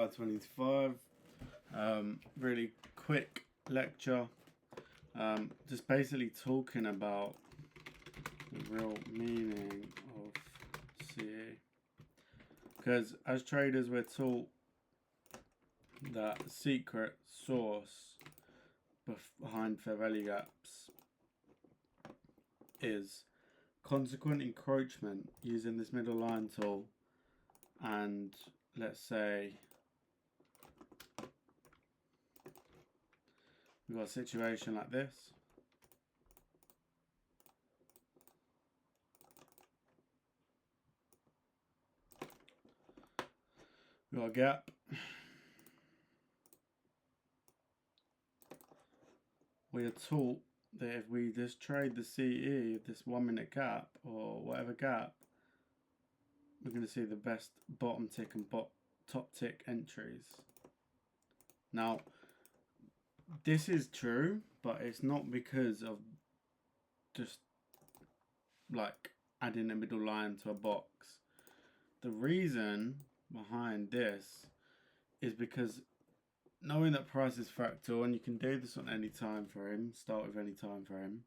July 25. Really quick lecture. Just basically talking about the real meaning of CE. Because as traders, we're taught that the secret source behind fair value gaps is consequent encroachment using this middle line tool, and let's say we've got a situation like this. We've got a gap. We are taught that if we just trade the CE, this 1 minute gap or whatever gap, we're going to see the best bottom tick and top tick entries. Now, this is true, but it's not because of just like adding a middle line to a box. The reason behind this is because knowing that price is fractal, and you can do this on any time frame, start with any time frame.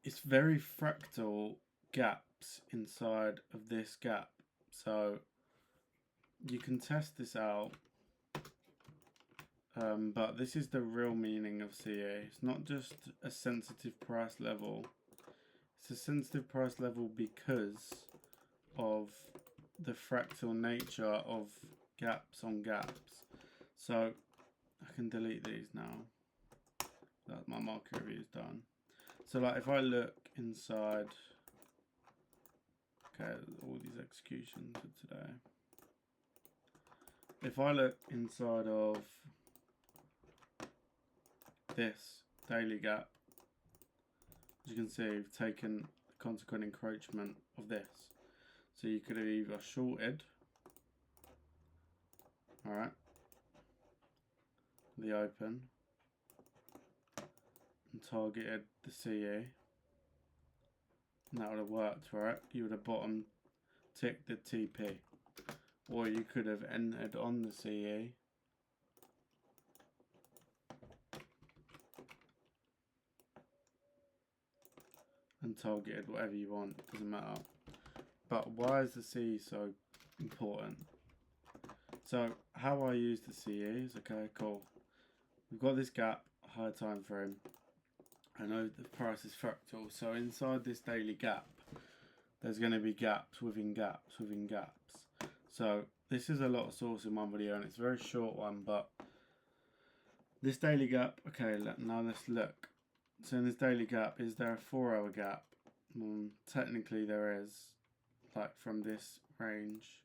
It's very fractal gaps inside of this gap, so you can test this out. But this is the real meaning of CA. It's not just a sensitive price level. It's a sensitive price level because of the fractal nature of gaps on gaps. So I can delete these now. That my market review is done. So like if I look inside, okay, all these executions for today. If I look inside of this daily gap, as you can see, we've taken the consequent encroachment of this. So you could have either shorted, alright, the open, and targeted the CE, and that would have worked, right? You would have bottom ticked the TP. Or you could have entered on the CE and targeted whatever you want, doesn't matter. But why is the CE so important? So how I use the CE is, okay, cool. We've got this gap, higher time frame. I know the price is fractal, so inside this daily gap, there's going to be gaps within gaps within gaps. So this is a lot of source in one video, and it's a very short one, but this daily gap, okay, now let's look. So in this daily gap, is there a 4-hour gap? Technically there is, like from this range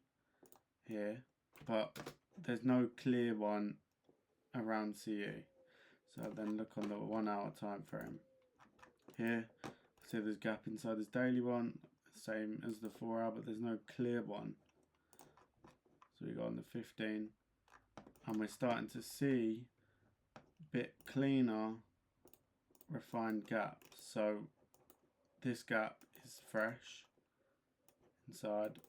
here, but there's no clear one around CE. So then look on the 1 hour time frame. Here, see there's gap inside this daily one, same as the 4 hour, but there's no clear one. So we go on the 15, and we're starting to see a bit cleaner, refined gaps. So this gap is fresh inside.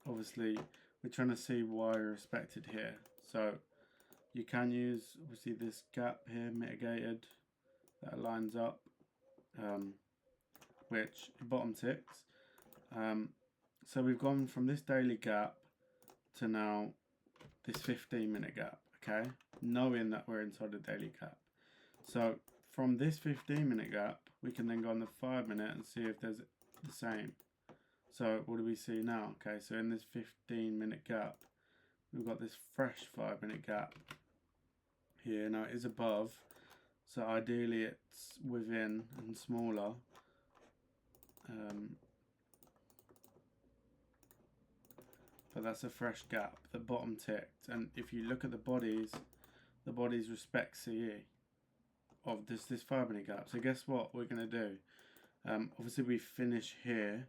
Obviously, we're trying to see why we're respected here. So you can use obviously this gap here, mitigated, that lines up, which bottom ticks. So we've gone from this daily gap to now this 15-minute gap, okay? Knowing that we're inside the daily gap. So from this 15-minute gap, we can then go on the 5-minute and see if there's the same. So what do we see now? Okay, so in this 15-minute gap, we've got this fresh 5-minute gap here. Now it is above, so ideally it's within and smaller. But that's a fresh gap, the bottom ticked. And if you look at the bodies respect CE of this 5-minute gap. So guess what we're going to do? Obviously we finish here,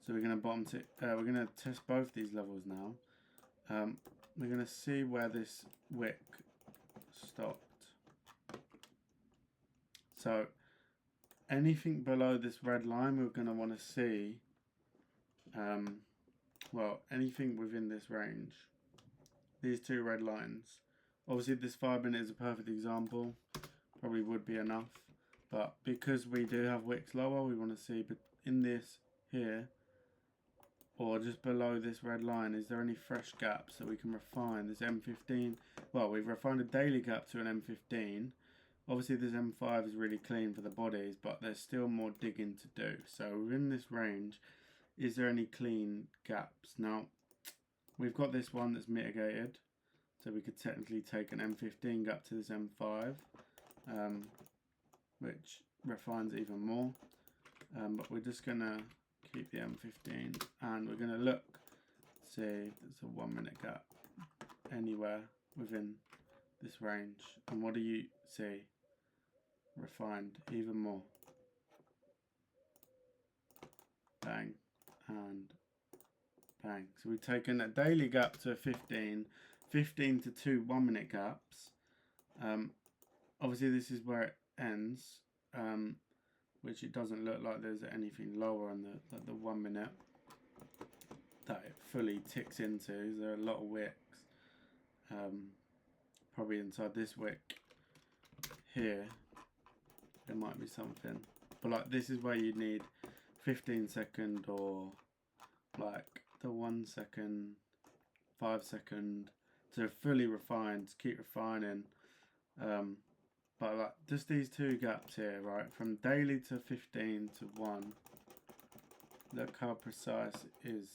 so we're going to bottom tick. We're going to test both these levels now. We're going to see where this wick stopped. So anything below this red line, we're going to want to see well, anything within this range, these two red lines. Obviously this 5 minute is a perfect example, probably would be enough, but because we do have wicks lower, we want to see, but in this here, or just below this red line, is there any fresh gaps that we can refine? This M15, well, we've refined a daily gap to an M15. Obviously this M5 is really clean for the bodies, but there's still more digging to do. So within this range, is there any clean gaps? Now, we've got this one that's mitigated, so we could technically take an M15 gap to this M5, which refines even more. But we're just gonna keep the M15 and we're gonna look, see if there's a 1 minute gap anywhere within this range. And what do you see? Refined even more. Bang and bang. So we've taken a daily gap to a 15, 15 to 2 1 minute gaps. Obviously this is where it ends, which it doesn't look like there's anything lower on the 1 minute that it fully ticks into. There are a lot of wicks, probably inside this wick here there might be something, but like this is where you need 15-second or like the 1 second, 5 second to fully refine, to keep refining. But like just these two gaps here, right, from daily to 15 to 1, look how precise it is.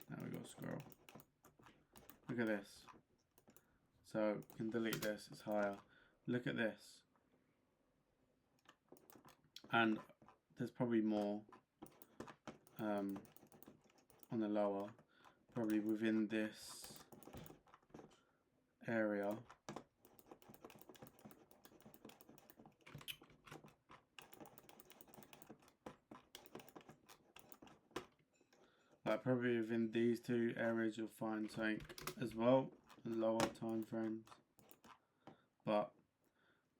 Now we got scroll. Look at this. So you can delete this, it's higher. Look at this. And there's probably more on the lower, probably within this area. Like probably within these two areas you'll find something as well, lower time frames. But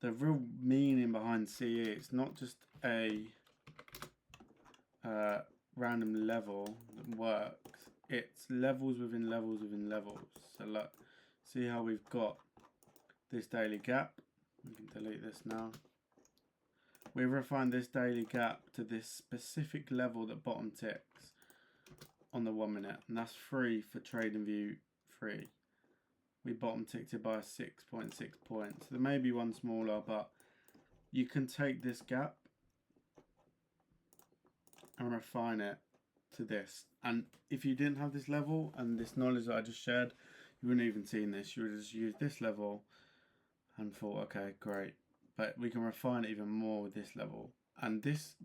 the real meaning behind CE, it's not just a random level that works, it's levels within levels within levels. So look, see how we've got this daily gap. We can delete this now. We've refined this daily gap to this specific level that bottom ticks on the 1 minute, and that's 3 for TradingView 3. We bottom ticked it by 6.6 points. There may be one smaller, but you can take this gap and refine it to this. And if you didn't have this level and this knowledge that I just shared, you wouldn't even seen this. You would just use this level and thought, okay, great. But we can refine it even more with this level. And this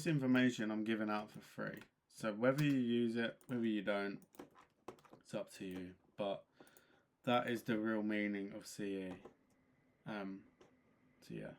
information I'm giving out for free. So whether you use it, whether you don't, it's up to you. But that is the real meaning of CE. So yeah.